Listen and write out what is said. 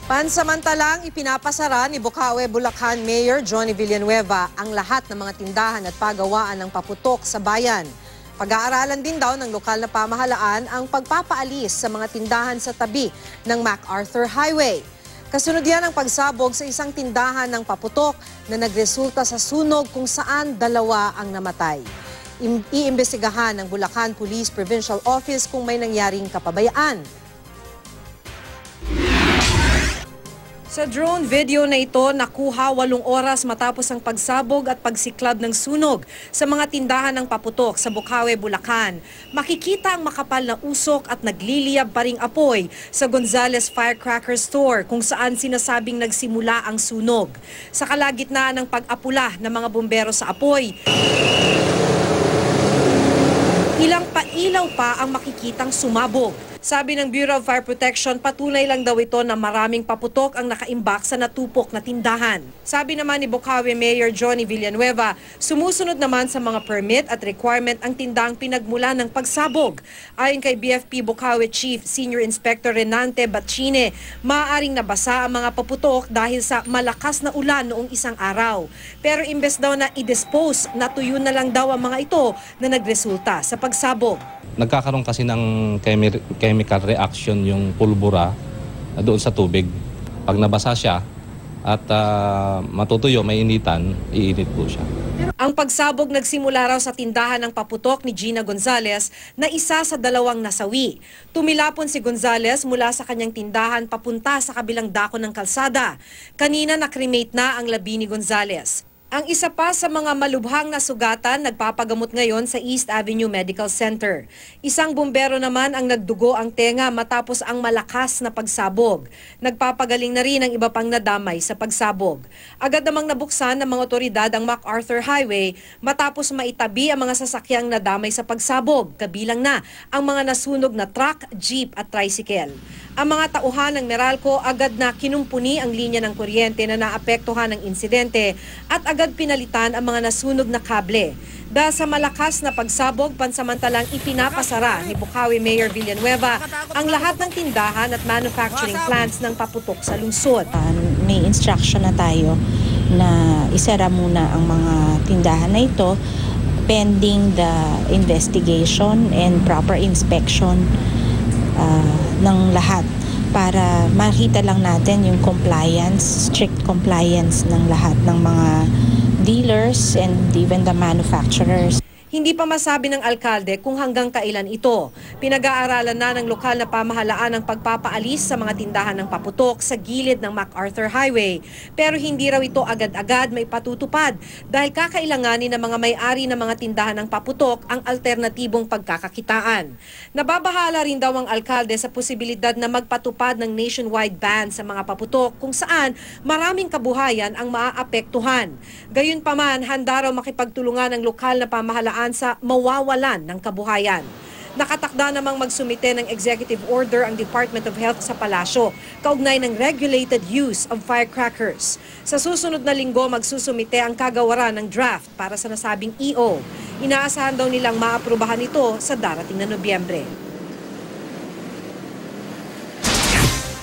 Pansamantalang ipinapasara ni Bocaue, Bulacan Mayor Johnny Villanueva ang lahat ng mga tindahan at pagawaan ng paputok sa bayan. Pag-aaralan din daw ng lokal na pamahalaan ang pagpapaalis sa mga tindahan sa tabi ng MacArthur Highway. Kasunod yan ang pagsabog sa isang tindahan ng paputok na nagresulta sa sunog kung saan 2 ang namatay. Iimbestigahan ng Bulacan Police Provincial Office kung may nangyaring kapabayaan. Sa drone video na ito, nakuha 8 oras matapos ang pagsabog at pagsiklab ng sunog sa mga tindahan ng paputok sa Bocaue, Bulacan. Makikita ang makapal na usok at nagliliyab pa ring apoy sa Gonzales Firecracker Store kung saan sinasabing nagsimula ang sunog. Sa kalagitnaan ng pag-apula ng mga bumbero sa apoy, ilang pailaw pa ang makikitang sumabog. Sabi ng Bureau of Fire Protection, patunay lang daw ito na maraming paputok ang nakaimbak sa natupok na tindahan. Sabi naman ni Bocaue Mayor Johnny Villanueva, sumusunod naman sa mga permit at requirement ang tindahang pinagmula ng pagsabog. Ayon kay BFP Bocaue Chief Senior Inspector Renante Batchine, maaaring nabasa ang mga paputok dahil sa malakas na ulan noong isang araw. Pero imbes daw na i-dispose, natuyo na lang daw ang mga ito na nagresulta sa pagsabog. Nagkakaroon kasi ng chemical reaction yung pulbura doon sa tubig. Pag nabasa siya at matutuyo, mainitan, iinit po siya. Ang pagsabog nagsimula raw sa tindahan ng paputok ni Gina Gonzales na isa sa 2 nasawi. Tumilapon si Gonzales mula sa kanyang tindahan papunta sa kabilang dako ng kalsada. Kanina nakremate na ang labi ni Gonzales. Ang isa pa sa mga malubhang na sugatan nagpapagamot ngayon sa East Avenue Medical Center. Isang bumbero naman ang nagdugo ang tenga matapos ang malakas na pagsabog. Nagpapagaling na rin ang iba pang nadamay sa pagsabog. Agad namang nabuksan ng mga otoridad ang MacArthur Highway matapos maitabi ang mga sasakyang nadamay sa pagsabog, kabilang na ang mga nasunog na truck, jeep at tricycle. Ang mga tauhan ng Meralco agad na kinumpuni ang linya ng kuryente na naapektuhan ng insidente at agad pinalitan ang mga nasunog na kable. Dahil sa malakas na pagsabog, pansamantalang ipinapasara ni Bocaue Mayor Villanueva ang lahat ng tindahan at manufacturing plants ng paputok sa lungsod. May instruction na tayo na isara muna ang mga tindahan na ito pending the investigation and proper inspection ng lahat para makita lang natin yung compliance, strict compliance ng lahat ng mga dealers and even the manufacturers. Hindi pa masabi ng alkalde kung hanggang kailan ito. Pinag-aaralan na ng lokal na pamahalaan ang pagpapaalis sa mga tindahan ng paputok sa gilid ng MacArthur Highway. Pero hindi raw ito agad-agad may patutupad dahil kakailanganin ng mga may-ari ng mga tindahan ng paputok ang alternatibong pagkakakitaan. Nababahala rin daw ang alkalde sa posibilidad na magpatupad ng nationwide ban sa mga paputok kung saan maraming kabuhayan ang maaapektuhan. Gayunpaman, handa raw makipagtulungan ng lokal na pamahalaan sa mawawalan ng kabuhayan. Nakatakda namang magsumite ng executive order ang Department of Health sa palasyo kaugnay ng regulated use of firecrackers. Sa susunod na linggo, magsusumite ang kagawaran ng draft para sa nasabing EO. Inaasahan daw nilang maaprubahan ito sa darating na Nobyembre.